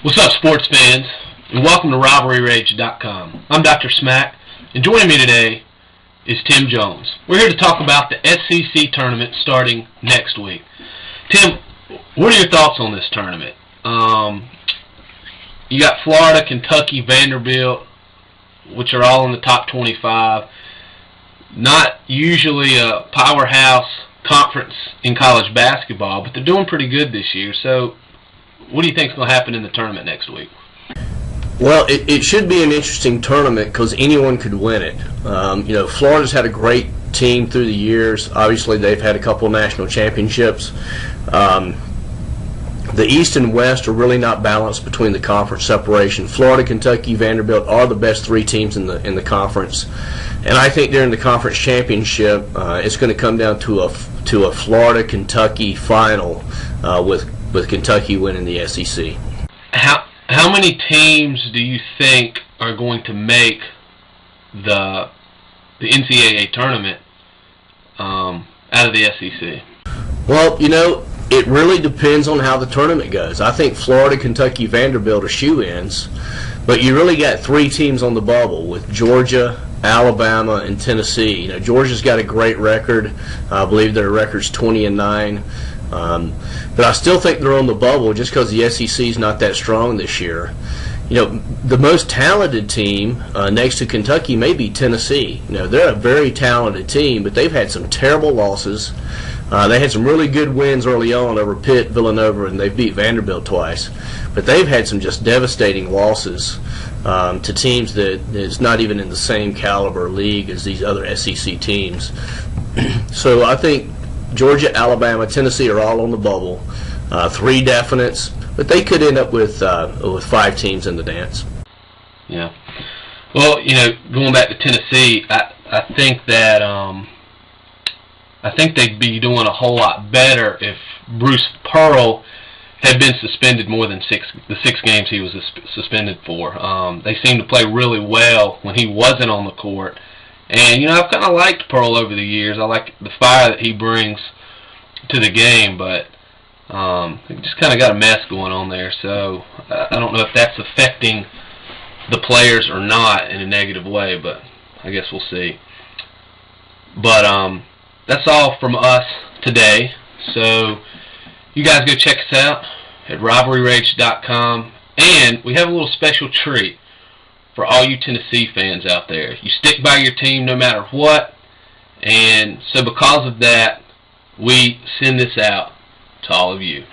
What's up, sports fans, and welcome to RivalryRage.com. I'm Dr. Smack, and joining me today is Tim Jones. We're here to talk about the SEC tournament starting next week. Tim, what are your thoughts on this tournament? You got Florida, Kentucky, Vanderbilt, which are all in the top 25. Not usually a powerhouse conference in college basketball, but they're doing pretty good this year. So what do you think is going to happen in the tournament next week? Well, it should be an interesting tournament because anyone could win it. Florida's had a great team through the years. Obviously, they've had a couple national championships. The East and West are really not balanced between the conference separation. Florida, Kentucky, Vanderbilt are the best three teams in the conference, and I think during the conference championship, it's going to come down to a Florida-Kentucky final with Kentucky winning the SEC. How many teams do you think are going to make the NCAA tournament out of the SEC? Well, it really depends on how the tournament goes. I think Florida, Kentucky, Vanderbilt are shoe-ins, but you really got three teams on the bubble with Georgia, Alabama, and Tennessee. Georgia's got a great record. I believe their record's 20-9. But I still think they're on the bubble just because the SEC is not that strong this year. The most talented team next to Kentucky may be Tennessee. They're a very talented team, but they've had some terrible losses. They had some really good wins early on over Pitt, Villanova, and they've beat Vanderbilt twice. But they've had some just devastating losses to teams that is not even in the same caliber league as these other SEC teams. So I think Georgia, Alabama, Tennessee are all on the bubble. Three definites, but they could end up with five teams in the dance. Yeah. Well, going back to Tennessee, I think that I think they'd be doing a whole lot better if Bruce Pearl had been suspended more than the six games he was suspended for. They seemed to play really well when he wasn't on the court. And, I've kind of liked Pearl over the years. I like the fire that he brings to the game, but they just kind of got a mess going on there. So I don't know if that's affecting the players or not in a negative way, but I guess we'll see. But that's all from us today. So you guys go check us out at RivalryRage.com. And we have a little special treat for all you Tennessee fans out there. You stick by your team no matter what, and so because of that, we send this out to all of you.